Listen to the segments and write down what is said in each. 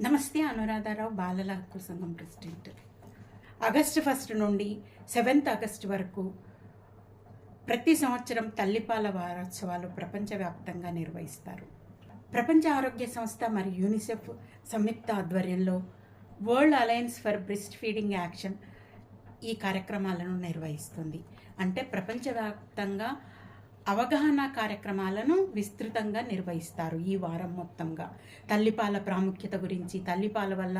నమస్తే. అనురాధారావు, బాలల హక్కు సంఘం ప్రెసిడెంట్. ఆగస్టు 1 నుండి 7 ఆగస్టు వరకు ప్రతి సంవత్సరం తల్లిపాల వారోత్సవాలు ప్రపంచవ్యాప్తంగా నిర్వహిస్తారు. ప్రపంచ ఆరోగ్య సంస్థ మరియు యూనిసెఫ్ సంయుక్త ఆధ్వర్యంలో world alliance for breast feeding action ఈ కార్యక్రమాలను నిర్వహిస్తుంది. అంటే ప్రపంచవ్యాప్తంగా అవగాహన కార్యక్రమాలను విస్తృతంగా నిర్వహిస్తారు. ఈ వారం మొత్తంగా తల్లిపాల ప్రాముఖ్యత గురించి, తల్లిపాల వల్ల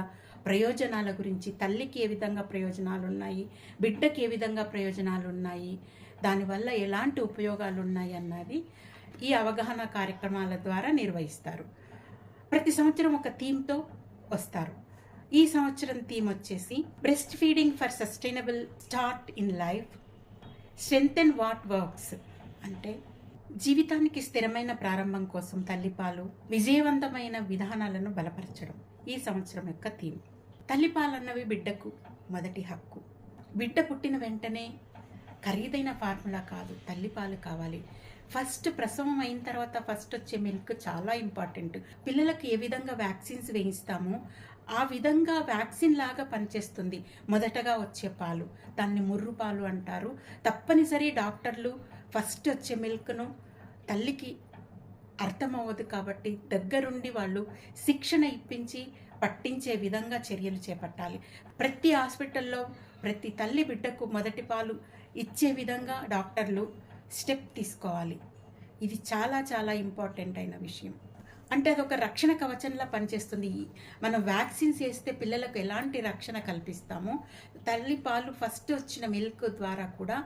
ప్రయోజనాల గురించి, తల్లికి ఏ విధంగా ప్రయోజనాలు ఉన్నాయి, బిడ్డకి ఏ విధంగా ప్రయోజనాలు ఉన్నాయి, దానివల్ల ఎలాంటి ఉపయోగాలు ఉన్నాయి అన్నది ఈ అవగాహన కార్యక్రమాల ద్వారా నిర్వహిస్తారు. ప్రతి సంవత్సరం ఒక థీమ్తో వస్తారు. ఈ సంవత్సరం థీమ్ వచ్చేసి breast feeding for sustainable start in life, strengthen what works. అంటే జీవితానికి స్థిరమైన ప్రారంభం కోసం తల్లిపాలు విజయవంతమైన విధానాలను బలపరచడం ఈ సంవత్సరం యొక్క థీమ్. తల్లిపాలన్నవి బిడ్డకు మొదటి హక్కు. బిడ్డ పుట్టిన వెంటనే ఖరీదైన ఫార్ములా కాదు, తల్లిపాలు కావాలి. ఫస్ట్ ప్రసవం అయిన తర్వాత ఫస్ట్ వచ్చే మిల్క్ చాలా ఇంపార్టెంట్. పిల్లలకు ఏ విధంగా వ్యాక్సిన్స్ వేయిస్తామో ఆ విధంగా వ్యాక్సిన్ లాగా పనిచేస్తుంది మొదటగా వచ్చే పాలు. దాన్ని ముర్రు పాలు అంటారు. తప్పనిసరి డాక్టర్లు ఫస్ట్ వచ్చే మిల్క్ను తల్లికి అర్థమవ్వదు కాబట్టి దగ్గరుండి వాళ్ళు శిక్షణ ఇప్పించి పట్టించే విధంగా చర్యలు చేపట్టాలి. ప్రతి హాస్పిటల్లో ప్రతి తల్లి బిడ్డకు మొదటి పాలు ఇచ్చే విధంగా డాక్టర్లు స్టెప్ తీసుకోవాలి. ఇది చాలా చాలా ఇంపార్టెంట్ అయిన విషయం. అంటే అదొక రక్షణ కవచంలా పనిచేస్తుంది. మనం వ్యాక్సిన్స్ వేస్తే పిల్లలకు ఎలాంటి రక్షణ కల్పిస్తామో తల్లి పాలు ఫస్ట్ వచ్చిన మిల్క్ ద్వారా కూడా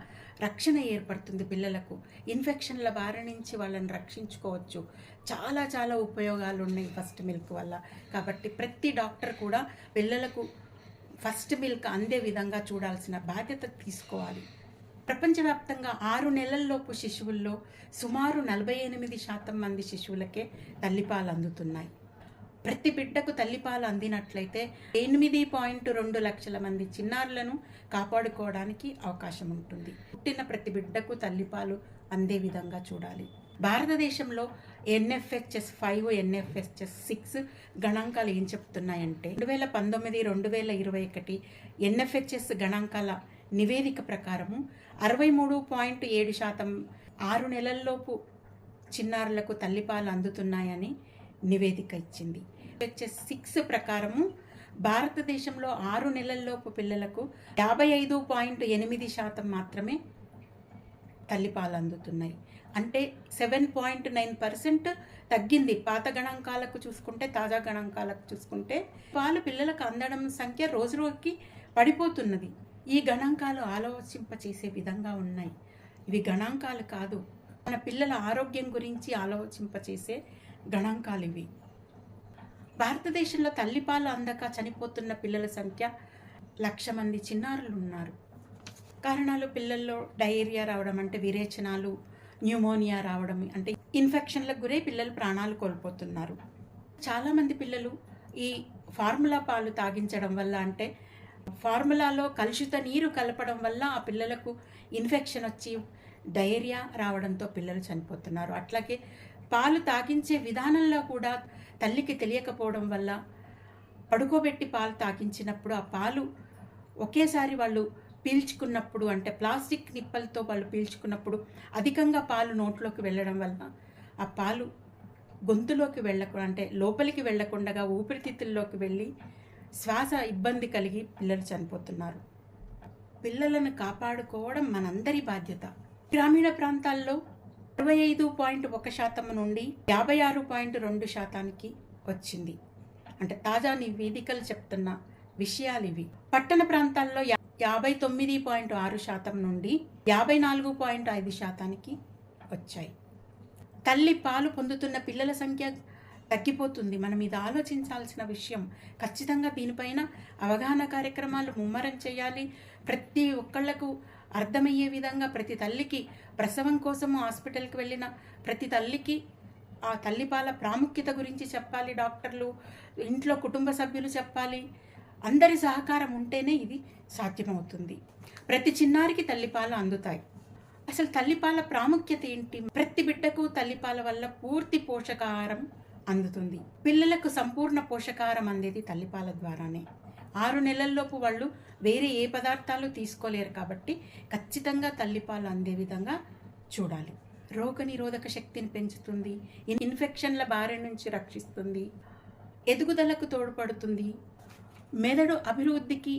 రక్షణ ఏర్పడుతుంది. పిల్లలకు ఇన్ఫెక్షన్ల బారి నుంచి వాళ్ళని రక్షించుకోవచ్చు. చాలా చాలా ఉపయోగాలు ఉన్నాయి ఫస్ట్ మిల్క్ వల్ల. కాబట్టి ప్రతి డాక్టర్ కూడా పిల్లలకు ఫస్ట్ మిల్క్ అందే విధంగా చూడాల్సిన బాధ్యత తీసుకోవాలి. ప్రపంచవ్యాప్తంగా 6 నెలల్లోపు శిశువుల్లో సుమారు 48% మంది శిశువులకే తల్లిపాలు అందుతున్నాయి. ప్రతి బిడ్డకు తల్లిపాలు అందినట్లయితే 8.2 లక్షల మంది చిన్నారులను కాపాడుకోవడానికి అవకాశం ఉంటుంది. పుట్టిన ప్రతి బిడ్డకు తల్లిపాలు అందే విధంగా చూడాలి. భారతదేశంలో NFHS 5, NFHS 6 గణాంకాలు ఏం చెప్తున్నాయంటే 2019, 2021 NFHS గణాంకాల నివేదిక ప్రకారము 63.7% 6 నెలల్లోపు చిన్నారులకు తల్లిపాలు అందుతున్నాయని నివేదిక ఇచ్చింది. NFHS 6 ప్రకారము భారతదేశంలో 6 నెలల్లోపు పిల్లలకు 55.8% మాత్రమే తల్లిపాలు అందుతున్నాయి. అంటే 7.9% తగ్గింది. పాత గణాంకాలకు చూసుకుంటే, తాజా గణాంకాలకు చూసుకుంటే పాలు పిల్లలకు అందడం సంఖ్య రోజు రోజుకి పడిపోతున్నది. ఈ గణాంకాలు ఆలోచింపచేసే విధంగా ఉన్నాయి. ఇవి గణాంకాలు కాదు, మన పిల్లల ఆరోగ్యం గురించి ఆలోచింపచేసే గణాంకాలు ఇవి. భారతదేశంలో తల్లిపాలు అందక చనిపోతున్న పిల్లల సంఖ్య 1,00,000 మంది చిన్నారులు ఉన్నారు. కారణాలు పిల్లల్లో డయేరియా రావడం, అంటే విరేచనాలు, న్యూమోనియా రావడం, అంటే ఇన్ఫెక్షన్లకు గురై పిల్లలు ప్రాణాలు కోల్పోతున్నారు. చాలామంది పిల్లలు ఈ ఫార్ములా పాలు తాగించడం వల్ల, అంటే ఫార్ములాలో కలుషిత నీరు కలపడం వల్ల ఆ పిల్లలకు ఇన్ఫెక్షన్ వచ్చి డయేరియా రావడంతో పిల్లలు చనిపోతున్నారు. అట్లాగే పాలు తాగించే విధానంలో కూడా తల్లికి తెలియకపోవడం వల్ల పడుకోబెట్టి పాలు తాగించినప్పుడు ఆ పాలు ఒకేసారి వాళ్ళు పీల్చుకున్నప్పుడు, అంటే ప్లాస్టిక్ నిప్పలతో వాళ్ళు పీల్చుకున్నప్పుడు అధికంగా పాలు నోట్లోకి వెళ్ళడం వల్ల ఆ పాలు గొంతులోకి వెళ్ళకుండా, అంటే లోపలికి వెళ్ళకుండా ఊపిరితిత్తుల్లోకి వెళ్ళి శ్వాస ఇబ్బంది కలిగి పిల్లలు చనిపోతున్నారు. పిల్లలను కాపాడుకోవడం మనందరి బాధ్యత. గ్రామీణ ప్రాంతాల్లో 65.1% నుండి 56.2% వచ్చింది. అంటే తాజా నివేదికలు చెప్తున్న విషయాలు ఇవి. పట్టణ ప్రాంతాల్లో 59.6% నుండి 54.5% వచ్చాయి. తల్లి పాలు పొందుతున్న పిల్లల సంఖ్య తగ్గిపోతుంది. మనం ఇది ఆలోచించాల్సిన విషయం. ఖచ్చితంగా దీనిపైన అవగాహన కార్యక్రమాలు ముమ్మరం చేయాలి. ప్రతి ఒక్కళ్లకు అర్థమయ్యే విధంగా ప్రతి తల్లికి, ప్రసవం కోసము హాస్పిటల్కి వెళ్ళిన ప్రతి తల్లికి ఆ తల్లిపాల ప్రాముఖ్యత గురించి చెప్పాలి. డాక్టర్లు, ఇంట్లో కుటుంబ సభ్యులు చెప్పాలి. అందరి సహకారం ఉంటేనే ఇది సాధ్యమవుతుంది. ప్రతి చిన్నారికి తల్లిపాలు అందుతాయి. అసలు తల్లిపాల ప్రాముఖ్యత ఏంటి? ప్రతి బిడ్డకు తల్లిపాల వల్ల పూర్తి పోషకాహారం అందుతుంది. పిల్లలకు సంపూర్ణ పోషకాహారం అందేది తల్లిపాల ద్వారానే. 6 నెలల్లోపు వాళ్ళు వేరే ఏ పదార్థాలు తీసుకోలేరు కాబట్టి ఖచ్చితంగా తల్లిపాలు అందే విధంగా చూడాలి. రోగనిరోధక శక్తిని పెంచుతుంది, ఇన్ఫెక్షన్ల బారి నుంచి రక్షిస్తుంది, ఎదుగుదలకు తోడ్పడుతుంది, మెదడు అభివృద్ధికి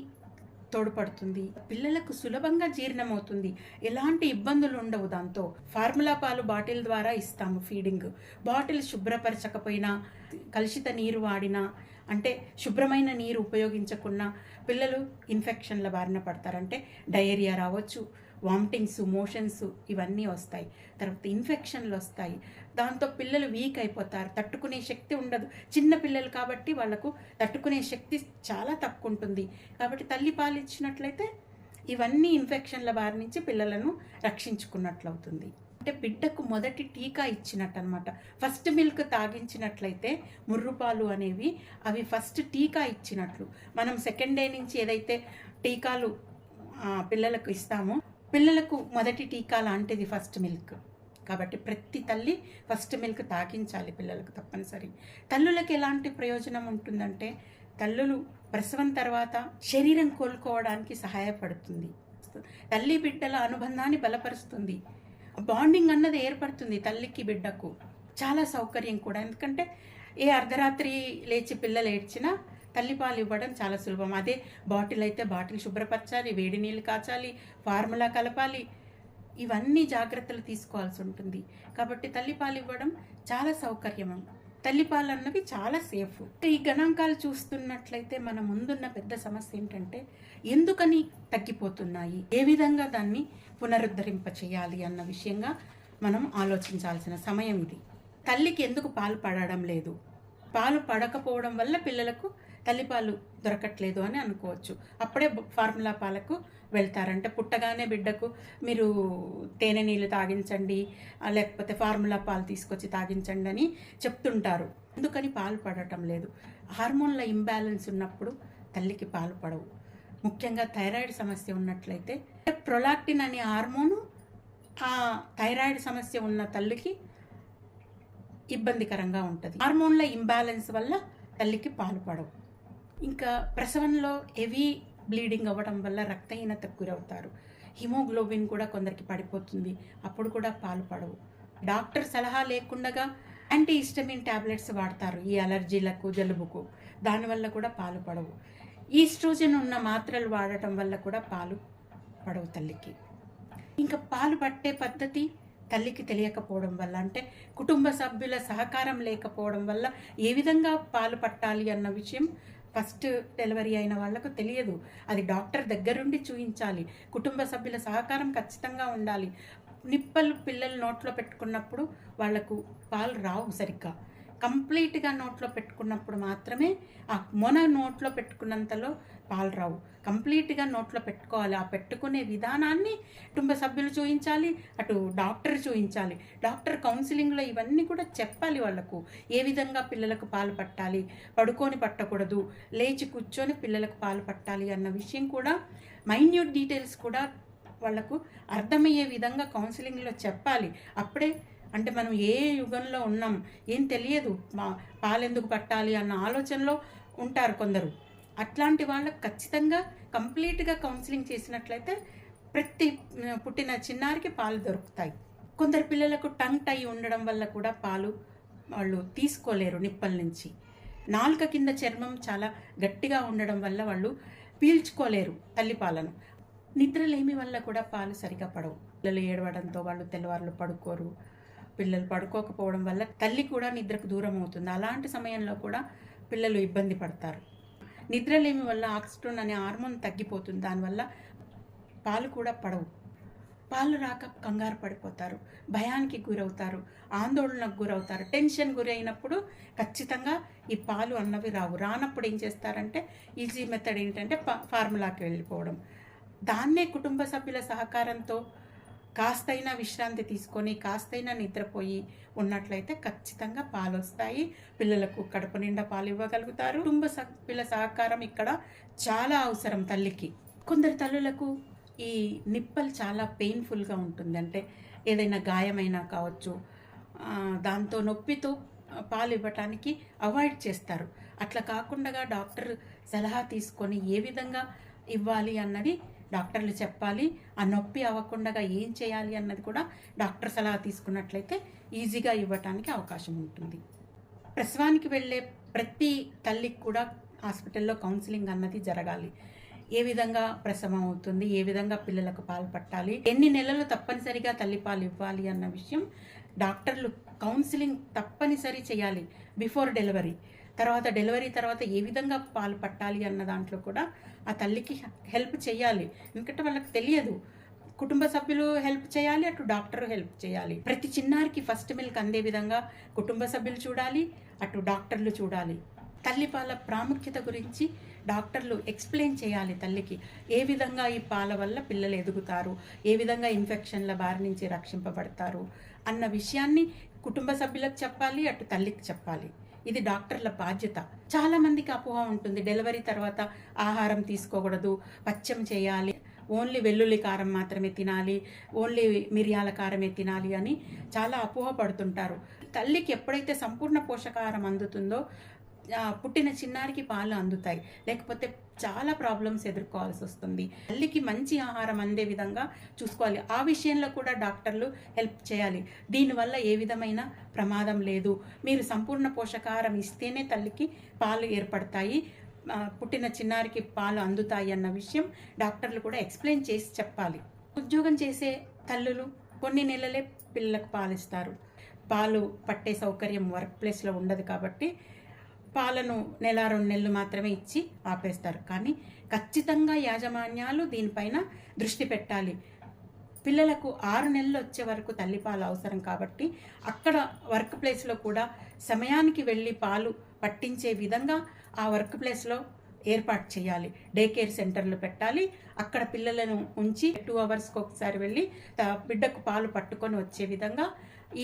తోడ్పడుతుంది, పిల్లలకు సులభంగా జీర్ణమవుతుంది, ఎలాంటి ఇబ్బందులు ఉండవు. దాంతో ఫార్ములా పాలు బాటిల్ ద్వారా ఇస్తాము ఫీడింగ్. బాటిల్ శుభ్రపరచకపోయినా, కలుషిత నీరు వాడినా, అంటే శుభ్రమైన నీరు ఉపయోగించకుండా పిల్లలు ఇన్ఫెక్షన్ల బారిన పడతారంటే డయేరియా రావచ్చు, వామిటింగ్స్, మోషన్స్ ఇవన్నీ వస్తాయి. తర్వాత ఇన్ఫెక్షన్లు వస్తాయి. దాంతో పిల్లలు వీక్ అయిపోతారు, తట్టుకునే శక్తి ఉండదు. చిన్న పిల్లలు కాబట్టి వాళ్ళకు తట్టుకునే శక్తి చాలా తక్కువ ఉంటుంది. కాబట్టి తల్లి పాలు ఇచ్చినట్లయితే ఇవన్నీ ఇన్ఫెక్షన్ల బారి నుంచి పిల్లలను రక్షించుకున్నట్లు అవుతుంది. అంటే బిడ్డకు మొదటి టీకా ఇచ్చినట్టు అనమాట. ఫస్ట్ మిల్క్ తాగించినట్లయితే ముర్రుపాలు అనేవి అవి ఫస్ట్ టీకా ఇచ్చినట్లు. మనం సెకండ్ డే నుంచి ఏదైతే టీకాలు పిల్లలకు ఇస్తామో, పిల్లలకు మొదటి టీకా లాంటిది ఫస్ట్ మిల్క్. కాబట్టి ప్రతి తల్లి ఫస్ట్ మిల్క్ తాగించాలి పిల్లలకు తప్పనిసరి. తల్లులకు ఎలాంటి ప్రయోజనం ఉంటుందంటే, తల్లులు ప్రసవం తర్వాత శరీరం కోలుకోవడానికి సహాయపడుతుంది. తల్లి బిడ్డల అనుబంధాన్ని బలపరుస్తుంది. బాండింగ్ అన్నది ఏర్పడుతుంది తల్లికి బిడ్డకు. చాలా సౌకర్యం కూడా. ఎందుకంటే ఏ అర్ధరాత్రి లేచి పిల్లలు ఏడ్చినా తల్లిపాలు ఇవ్వడం చాలా సులభం. అదే బాటిల్ అయితే బాటిల్ శుభ్రపరచాలి, వేడి నీళ్ళు కాచాలి, ఫార్ములా కలపాలి, ఇవన్నీ జాగ్రత్తలు తీసుకోవాల్సి ఉంటుంది. కాబట్టి తల్లిపాలు ఇవ్వడం చాలా సౌకర్యం. తల్లిపాలు అన్నవి చాలా సేఫ్. ఈ గణాంకాలు చూస్తున్నట్లయితే మన ముందున్న పెద్ద సమస్య ఏంటంటే, ఎందుకని తగ్గిపోతున్నాయి, ఏ విధంగా దాన్ని పునరుద్ధరింప చేయాలి అన్న విషయంగా మనం ఆలోచించాల్సిన సమయం ఇది. తల్లికి ఎందుకు పాలు పడడం లేదు, పాలు పడకపోవడం వల్ల పిల్లలకు తల్లిపాలు దొరకట్లేదు అని అనుకోవచ్చు. అప్పుడే ఫార్ములా పాలకు వెళ్తారంటే, పుట్టగానే బిడ్డకు మీరు తేనె నీళ్ళు తాగించండి, లేకపోతే ఫార్ములా పాలు తీసుకొచ్చి తాగించండి అని చెప్తుంటారు. ఎందుకని పాలు పడటం లేదు? హార్మోన్ల ఇంబ్యాలెన్స్ ఉన్నప్పుడు తల్లికి పాలు పడవు. ముఖ్యంగా థైరాయిడ్ సమస్య ఉన్నట్లయితే ప్రొలాక్టిన్ అనే హార్మోను ఆ థైరాయిడ్ సమస్య ఉన్న తల్లికి ఇబ్బందికరంగా ఉంటుంది. హార్మోన్ల ఇంబ్యాలెన్స్ వల్ల తల్లికి పాలు పడవు. ఇంకా ప్రసవంలో హెవీ బ్లీడింగ్ అవ్వడం వల్ల రక్తహీనతకు గురవుతారు. హిమోగ్లోబిన్ కూడా కొందరికి పడిపోతుంది, అప్పుడు కూడా పాలు పడవు. డాక్టర్ సలహా లేకుండా యాంటీ హిస్టమిన్ టాబ్లెట్స్ వాడతారు ఈ అలర్జీలకు, జలుబుకు. దానివల్ల కూడా పాలు పడవు. ఈస్ట్రోజన్ ఉన్న మాత్రలు వాడటం వల్ల కూడా పాలు పడవు తల్లికి. ఇంకా పాలు పట్టే పద్ధతి తల్లికి తెలియకపోవడం వల్ల, అంటే కుటుంబ సభ్యుల సహకారం లేకపోవడం వల్ల ఏ విధంగా పాలు పట్టాలి అన్న విషయం ఫస్ట్ డెలివరీ అయిన వాళ్ళకు తెలియదు. అది డాక్టర్ దగ్గరుండి చూయించాలి. కుటుంబ సభ్యుల సహకారం ఖచ్చితంగా ఉండాలి. నిప్పలు పిల్లలు నోట్లో పెట్టుకున్నప్పుడు వాళ్లకు పాలు రావు సరిగ్గా. కంప్లీట్గా నోట్లో పెట్టుకున్నప్పుడు మాత్రమే, ఆ మొన నోట్లో పెట్టుకున్నంతలో పాలు రావు. కంప్లీట్గా నోట్లో పెట్టుకోవాలి. ఆ పెట్టుకునే విధానాన్ని కుటుంబ సభ్యులు చూయించాలి, అటు డాక్టర్ చూయించాలి. డాక్టర్ కౌన్సిలింగ్లో ఇవన్నీ కూడా చెప్పాలి వాళ్ళకు. ఏ విధంగా పిల్లలకు పాలు పట్టాలి, పడుకొని పట్టకూడదు, లేచి కూర్చొని పిల్లలకు పాలు పట్టాలి అన్న విషయం కూడా, మైన్యూట్ డీటెయిల్స్ కూడా వాళ్లకు అర్థమయ్యే విధంగా కౌన్సిలింగ్లో చెప్పాలి. అప్పుడే, అంటే మనం ఏ యుగంలో ఉన్నాం, ఏం తెలియదు, పాలు ఎందుకు పట్టాలి అన్న ఆలోచనలో ఉంటారు కొందరు. అట్లాంటి వాళ్ళకు ఖచ్చితంగా కంప్లీట్గా కౌన్సిలింగ్ చేసినట్లయితే ప్రతి పుట్టిన చిన్నారికి పాలు దొరుకుతాయి. కొందరు పిల్లలకు టంగ్ టై ఉండడం వల్ల కూడా పాలు వాళ్ళు తీసుకోలేరు నిప్పల నుంచి. నాలుక కింద చర్మం చాలా గట్టిగా ఉండడం వల్ల వాళ్ళు పీల్చుకోలేరు తల్లిపాలను. నిద్రలేమి వల్ల కూడా పాలు సరిగా పడవు. పిల్లలు ఏడవడంతో వాళ్ళు తెల్లవారులు పడుకోరు. పిల్లలు పడుకోకపోవడం వల్ల తల్లి కూడా నిద్రకు దూరం అవుతుంది. అలాంటి సమయంలో కూడా పిల్లలు ఇబ్బంది పడతారు. నిద్రలేమి వల్ల ఆక్సిటోన్ అనే హార్మోన్ తగ్గిపోతుంది. దానివల్ల పాలు కూడా పడవు. పాలు రాక కంగారు పడిపోతారు, భయానికి గురవుతారు, ఆందోళనకు గురవుతారు. టెన్షన్ గురైనప్పుడు ఖచ్చితంగా ఈ పాలు అన్నవి రావు. రానప్పుడు ఏం చేస్తారంటే, ఈజీ మెథడ్ ఏంటంటే ఫార్ములాకి వెళ్ళిపోవడం. దాన్నే కుటుంబ సభ్యుల సహకారంతో కాస్తైనా విశ్రాంతి తీసుకొని, కాస్తైనా నిద్రపోయి ఉన్నట్లయితే ఖచ్చితంగా పాలు వస్తాయి. పిల్లలకు కడుపు నిండా పాలు ఇవ్వగలుగుతారు. కుటుంబ సభ్యుల సహకారం ఇక్కడ చాలా అవసరం తల్లికి. కొందరు తల్లులకు ఈ నిప్పలు చాలా పెయిన్ఫుల్గా ఉంటుంది. అంటే ఏదైనా గాయమైనా కావచ్చు, దాంతో నొప్పితో పాలు ఇవ్వటానికి అవాయిడ్ చేస్తారు. అట్లా కాకుండా డాక్టర్ సలహా తీసుకొని ఏ విధంగా ఇవ్వాలి అన్నది డాక్టర్లు చెప్పాలి. ఆ నొప్పి అవ్వకుండా ఏం చేయాలి అన్నది కూడా డాక్టర్ సలహా తీసుకున్నట్లయితే ఈజీగా ఇవ్వటానికి అవకాశం ఉంటుంది. ప్రసవానికి వెళ్ళే ప్రతి తల్లికి కూడా హాస్పిటల్లో కౌన్సిలింగ్ అన్నది జరగాలి. ఏ విధంగా ప్రసవం అవుతుంది, ఏ విధంగా పిల్లలకు పాలు పట్టాలి, ఎన్ని నెలలు తప్పనిసరిగా తల్లిపాలు ఇవ్వాలి అన్న విషయం డాక్టర్లు కౌన్సిలింగ్ తప్పనిసరి చేయాలి బిఫోర్ డెలివరీ. డెలివరీ తర్వాత ఏ విధంగా పాలు పట్టాలి అన్న దాంట్లో కూడా ఆ తల్లికి హెల్ప్ చేయాలి. ఎందుకంటే వాళ్ళకి తెలియదు. కుటుంబ సభ్యులు హెల్ప్ చేయాలి, అటు డాక్టర్ హెల్ప్ చేయాలి. ప్రతి చిన్నారికి ఫస్ట్ మిల్క్ అందే విధంగా కుటుంబ సభ్యులు చూడాలి, అటు డాక్టర్లు చూడాలి. తల్లిపాల ప్రాముఖ్యత గురించి డాక్టర్లు ఎక్స్ప్లెయిన్ చేయాలి తల్లికి. ఏ విధంగా ఈ పాల వల్ల పిల్లలు ఎదుగుతారు, ఏ విధంగా ఇన్ఫెక్షన్ల బారి నుంచి రక్షింపబడతారు అన్న విషయాన్ని కుటుంబ సభ్యులకు చెప్పాలి, అటు తల్లికి చెప్పాలి. ఇది డాక్టర్ల బాధ్యత. చాలా మందికి అపోహ ఉంటుంది, డెలివరీ తర్వాత ఆహారం తీసుకోకూడదు, పచ్చం చేయాలి, ఓన్లీ వెల్లుల్లి కారం మాత్రమే తినాలి, ఓన్లీ మిరియాల కారమే తినాలి అని చాలా అపోహ పడుతుంటారు. తల్లికి ఎప్పుడైతే సంపూర్ణ పోషకాహారం అందుతుందో పుట్టిన చిన్నారికి పాలు అందుతాయి. లేకపోతే చాలా ప్రాబ్లమ్స్ ఎదుర్కోవాల్సి వస్తుంది. తల్లికి మంచి ఆహారం అందే విధంగా చూసుకోవాలి. ఆ విషయంలో కూడా డాక్టర్లు హెల్ప్ చేయాలి. దీనివల్ల ఏ విధమైన ప్రమాదం లేదు, మీరు సంపూర్ణ పోషకాహారం ఇస్తేనే తల్లికి పాలు ఏర్పడతాయి, పుట్టిన చిన్నారికి పాలు అందుతాయి అన్న విషయం డాక్టర్లు కూడా ఎక్స్ప్లెయిన్ చేసి చెప్పాలి. ఉద్యోగం చేసే తల్లులు కొన్ని నెలలే పిల్లలకు పాలిస్తారు. పాలు పట్టే సౌకర్యం వర్క్ ప్లేస్లో ఉండదు కాబట్టి పాలను 1-2 నెలలు మాత్రమే ఇచ్చి ఆపేస్తారు. కానీ ఖచ్చితంగా యాజమాన్యాలు దీనిపైన దృష్టి పెట్టాలి. పిల్లలకు 6 నెలలు వచ్చే వరకు తల్లిపాలు అవసరం కాబట్టి అక్కడ వర్క్ ప్లేస్లో కూడా సమయానికి వెళ్ళి పాలు పట్టించే విధంగా ఆ వర్క్ ప్లేస్లో ఏర్పాటు చేయాలి. డే కేర్ సెంటర్లు పెట్టాలి. అక్కడ పిల్లలను ఉంచి 2 అవర్స్కి ఒకసారి వెళ్ళి బిడ్డకు పాలు పట్టుకొని వచ్చే విధంగా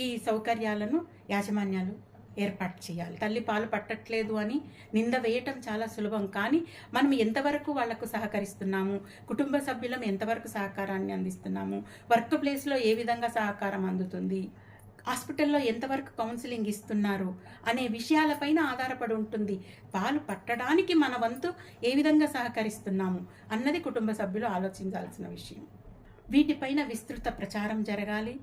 ఈ సౌకర్యాలను యాజమాన్యాలు ఏర్పాటు చేయాలి. తల్లి పాలు పట్టట్లేదు అని నింద వేయటం చాలా సులభం. కానీ మనం ఎంతవరకు వాళ్లకు సహకరిస్తున్నాము, కుటుంబ సభ్యులం ఎంతవరకు సహకారాన్ని అందిస్తున్నాము, వర్క్ ప్లేస్లో ఏ విధంగా సహకారం అందుతుంది, హాస్పిటల్లో ఎంతవరకు కౌన్సిలింగ్ ఇస్తున్నారు అనే విషయాలపైన ఆధారపడి ఉంటుంది. పాలు పట్టడానికి మన వంతు ఏ విధంగా సహకరిస్తున్నాము అన్నది కుటుంబ సభ్యులు ఆలోచించాల్సిన విషయం. వీటిపైన విస్తృత ప్రచారం జరగాలి,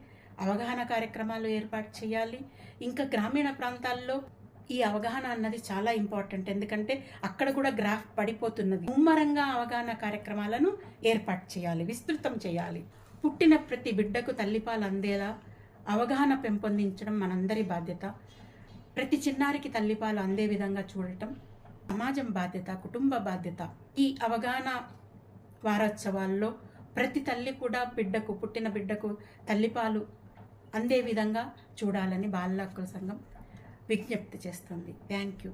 అవగాహన కార్యక్రమాలు ఏర్పాటు చేయాలి. ఇంకా గ్రామీణ ప్రాంతాల్లో ఈ అవగాహన అన్నది చాలా ఇంపార్టెంట్. ఎందుకంటే అక్కడ కూడా గ్రాఫ్ పడిపోతున్నది. ముమ్మరంగా అవగాహన కార్యక్రమాలను ఏర్పాటు చేయాలి, విస్తృతం చేయాలి. పుట్టిన ప్రతి బిడ్డకు తల్లిపాలు అందేలా అవగాహన పెంపొందించడం మనందరి బాధ్యత. ప్రతి చిన్నారికి తల్లిపాలు అందే విధంగా చూడటం సమాజం బాధ్యత, కుటుంబ బాధ్యత. ఈ అవగాహన వారోత్సవాల్లో ప్రతి తల్లి కూడా పుట్టిన బిడ్డకు తల్లిపాలు అందే విధంగా చూడాలని బాలల హక్కుల సంఘం విజ్ఞప్తి చేస్తుంది. Thank you.